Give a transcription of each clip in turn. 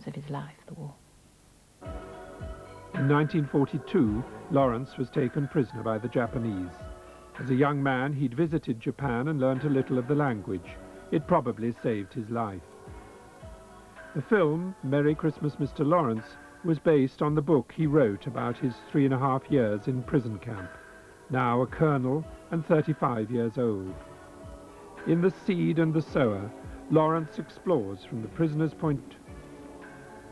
experience of his life, the war. In 1942, Lawrence was taken prisoner by the Japanese. As a young man, he'd visited Japan and learnt a little of the language. It probably saved his life. The film, Merry Christmas, Mr. Lawrence, was based on the book he wrote about his 3.5 years in prison camp, now a colonel and 35 years old. In The Seed and the Sower, Lawrence explores from the prisoner's point.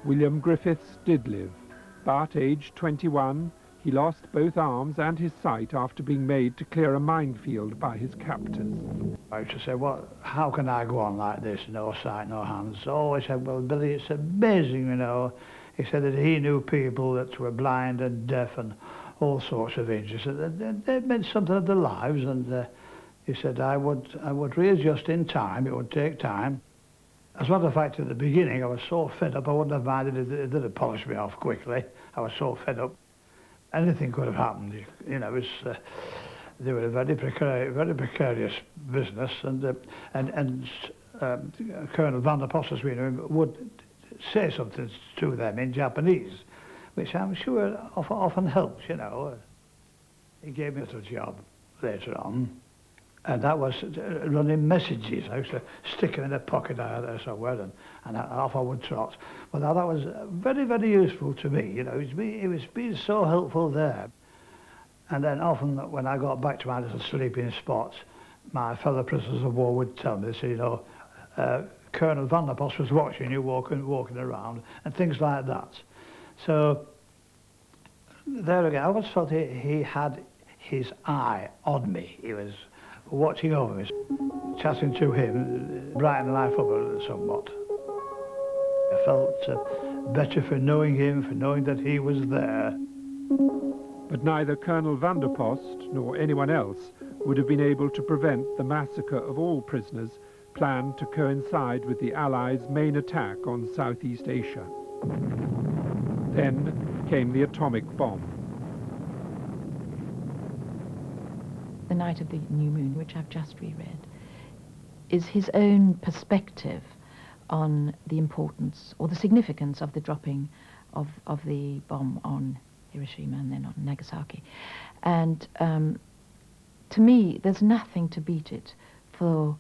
William Griffiths did live, but aged 21, he lost both arms and his sight after being made to clear a minefield by his captors. I used to say, well, how can I go on like this, no sight, no hands? Oh, he said, well, Billy, it's amazing, you know. He said that he knew people that were blind and deaf and all sorts of injuries. They meant something of their lives, and he said, I would readjust in time, it would take time. As a matter of fact, at the beginning, I was so fed up, I wouldn't have minded if it did polish me off quickly. I was so fed up. Anything could have happened, you know. It was, they were a very precarious business, and Colonel Van der Post, as we know him, would say something to them in Japanese, which I'm sure often helps, you know. He gave me a little job later on, and that was running messages. I used to stick them in a pocket somewhere, and off I would trot. Well, that was very, very useful to me, you know. It was being so helpful there. And then often when I got back to my little sleeping spots, my fellow prisoners of war would tell me, they said, you know, Colonel Van der Post was watching you walking around, and things like that. So there again, I always felt he had his eye on me. He was watching over me. Chatting to him brightened life up somewhat. I felt better for knowing him, for knowing that he was there. But neither Colonel Van der Post nor anyone else would have been able to prevent the massacre of all prisoners planned to coincide with the Allies' main attack on Southeast Asia. Then came the atomic bomb. The Night of the New Moon, which I've just reread, is his own perspective on the importance or the significance of the dropping of the bomb on Hiroshima and then on Nagasaki. And to me, there's nothing to beat it for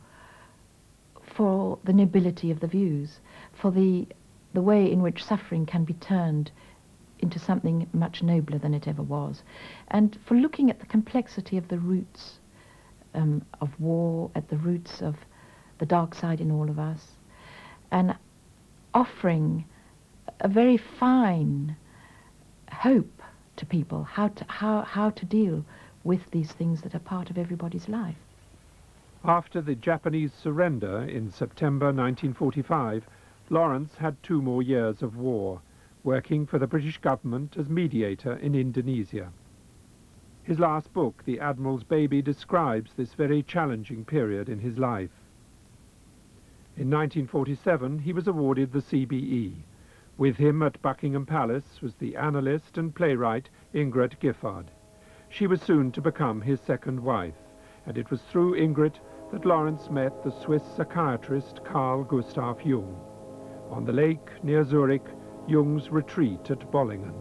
the nobility of the views, for the way in which suffering can be turned into something much nobler than it ever was, and for looking at the complexity of the roots of war, at the roots of the dark side in all of us, and offering a very fine hope to people how to deal with these things that are part of everybody's life. After the Japanese surrender in September 1945, Lawrence had 2 more years of war, working for the British government as mediator in Indonesia. His last book, The Admiral's Baby, describes this very challenging period in his life. In 1947, he was awarded the CBE. With him at Buckingham Palace was the analyst and playwright Ingrid Giffard. She was soon to become his second wife, and it was through Ingrid that Lawrence met the Swiss psychiatrist Carl Gustav Jung. On the lake near Zurich, Jung's retreat at Bollingen.